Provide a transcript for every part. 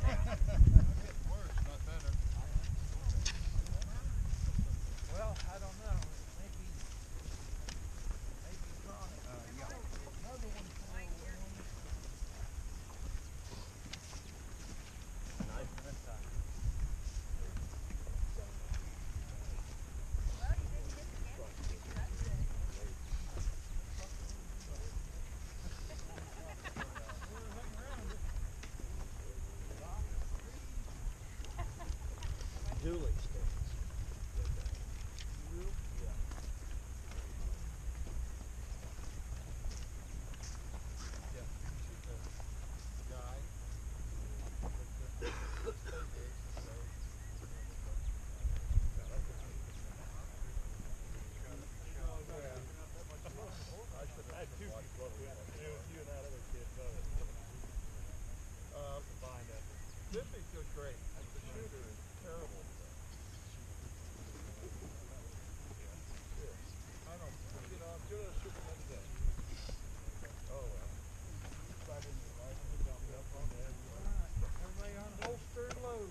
Worse, not better. Well, I don't know. Maybe chronic. Yeah. Another one for a woman. Nice this time. Well, you didn't hit the camera. That's good. Dueling sticks. Yeah. Shoot the guy. I had 2 people up there. It was you and that other kid both. Combined effort. Fifty feels great. The shooter is terrible. I don't, I'm good at shooting every day. Oh well. Everybody on holstered load.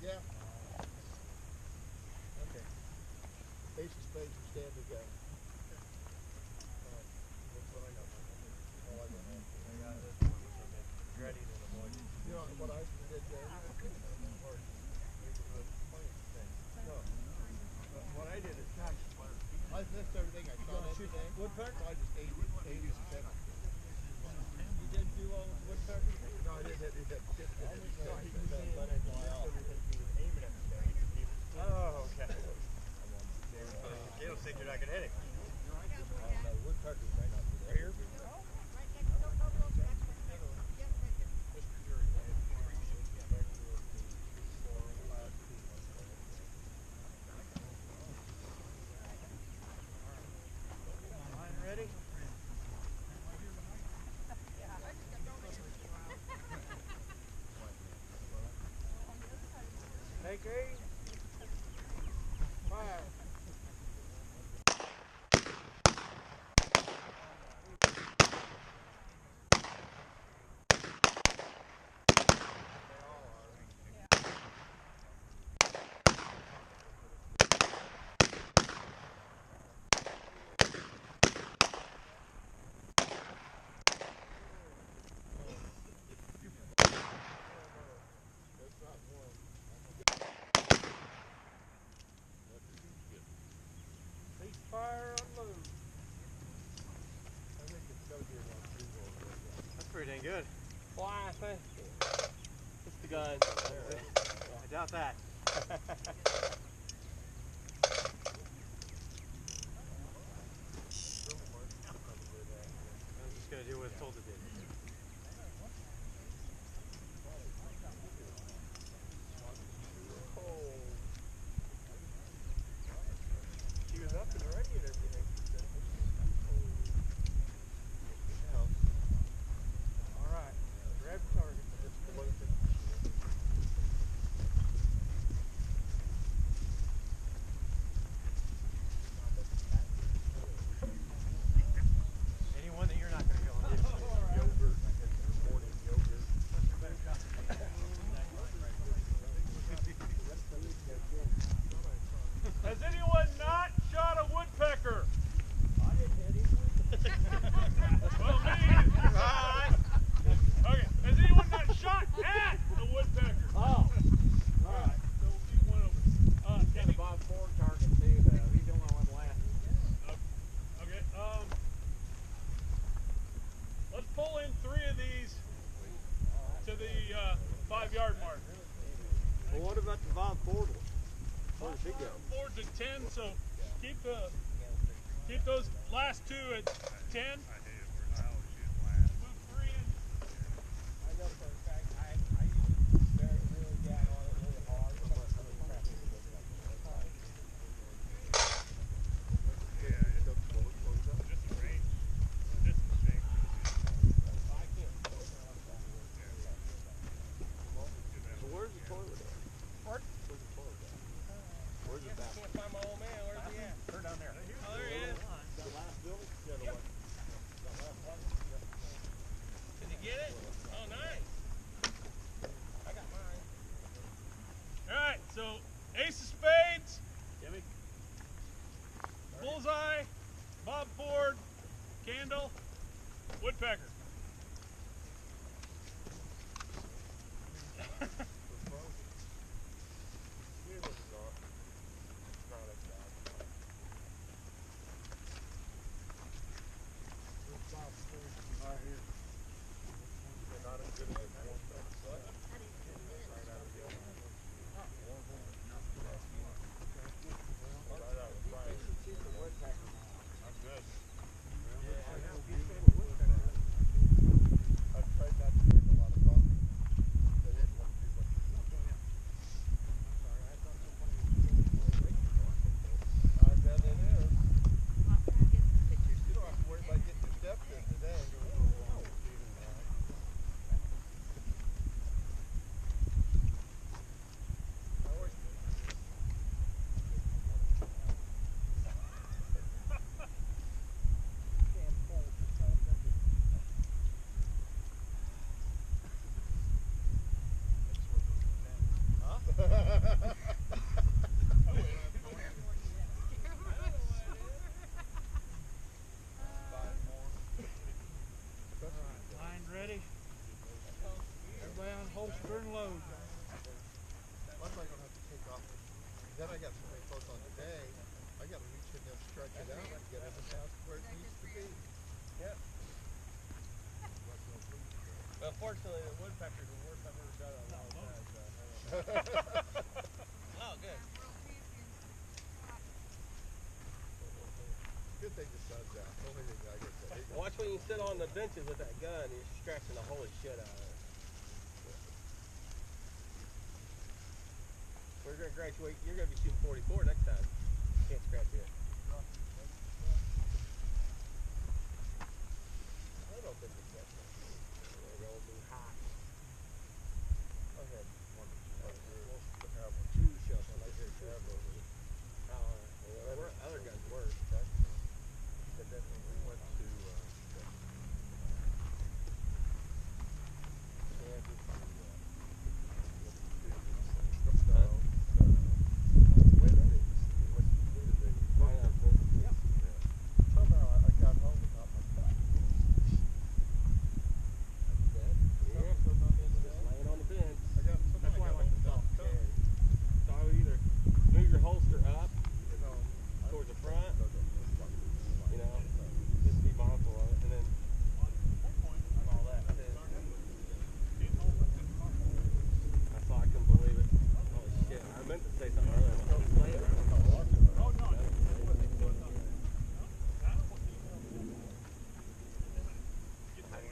Yeah. Okay. Ace of spades and stand to go. That's what I got. Oh, I don't know. I got this one, which I've been dreading in the morning. You know what I did there? No. What I did is, gosh, I missed everything I shot yesterday. Woodpecker? So I just ate and 7. You did do all the woodpecker? No, I didn't hit that shit. No, he was let it fly off. He was aiming at the thing. Oh, okay. Caleb thinks you're not going to hit it. No, woodpeckers may not be there. Right next to the photo. Yep, right there. Mr. Jerry. Mine ready? Take aim. Fire. Cease fire, unload. I think it's gotta be around 3 volts. That's pretty dang good. Fly, I think. It's the guys. I doubt that. I'm just going to do what it's told to do. She was up and ready and everything. All right. Grab the target. Anyone that you're not going to go on. Yogurt. Morning yogurt. Has anyone not shot a woodpecker? I didn't hit him. Well, me. Okay. Has anyone not shot at a woodpecker? Oh. All right. So we'll keep one over. Got a Bob Ford target too. He's the only one left. Okay. Let's pull in 3 of these to the 5-yard mark. Well, what about the Bob Ford one? Where does he go? Ford's at 10, so keep those last 2 at 10. Move 3 in. I know for a fact, I used to really down on it really hard. So where's the toilet at? Pardon? Where's the Unfortunately, the woodpeckers are the worst I've ever done on a long time. So I don't know. Oh, good. Good thing the sun's out. Only thing I can say. Watch when you sit on the benches with that gun, you're scratching the holy shit out of it. We're gonna graduate. You're gonna be shooting 44 next time. Can't scratch it. I don't think it's that much. It'll be hot. Go ahead. Two shots. I like your travel. Whatever. Other guys worse. And then when we went to Kansas somehow I got home without my cut. Laying on the bench. That's why I like the soft cut. So I would either move your holster up You know, towards the front, you know, just be mindful of it, and then all that. I saw, I couldn't believe it. Holy shit! I meant to say something earlier. Don't play it. Oh, no.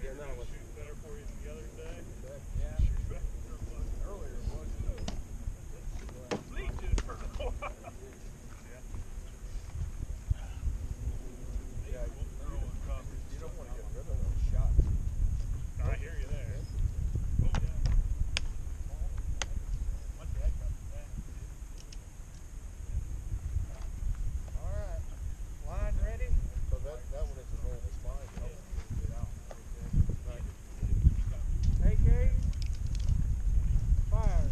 Yeah, no, it was- Shoot better for you than the other day. Yeah. Shoot better earlier was Fleet did it for a while. Yeah, Yeah. you don't want to get rid of those shots. I hear you there. Oh, yeah. My dad got me that. All right. Line ready? So that one is an old spine. Take aim. Fire.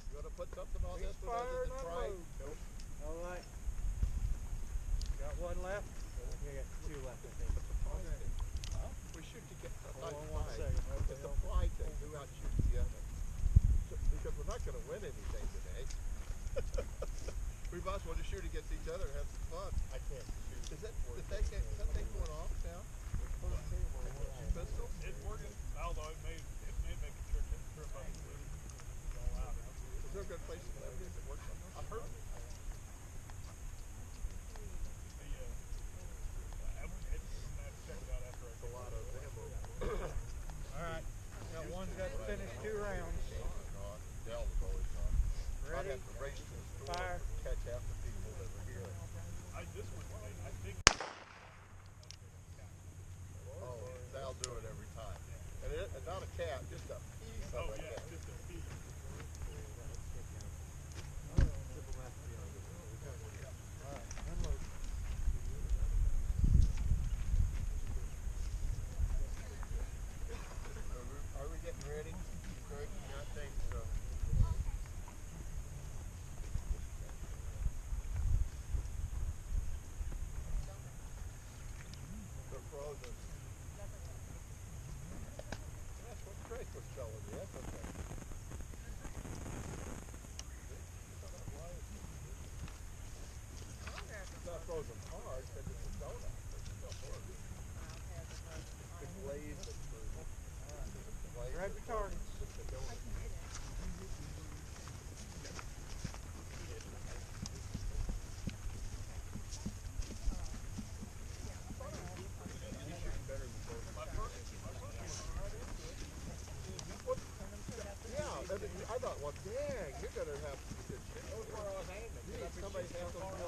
You want to put something on this one other than pride? Nope. All right. Got one left? I got two left, I think. We shoot to get the Hold on pride. one second. It's the pride thing. Who outshoots the other? Because we're not going to win anything today. We might as well just shoot against each other and have some fun. I can't shoot. Is that thing going off now? Pistol? It's working, although it may make a trip up the roof. All out. Is there a good place to live? Is it work something? I've heard of it. I haven't checked it out after I It's a lot of ammo. All right. Got one got to finish 2 rounds. Dell was always on. I'd Ready? have to race to the store Fire. to catch half the people that were here. This one, I think. Oh, they'll do it every time. And not a cat, just a piece of Oh, a yeah, cat. just a piece. All right. Unload. Are we getting ready? Greg, I think so. They're frozen. That's what Craig was telling me. That's okay. It's not frozen hard because it's a donut. It's still frozen. The glaze is frozen. Grab your targets. It's a donut. Yeah, I thought, well, dang, you're gonna have some good shit. Somebody has some real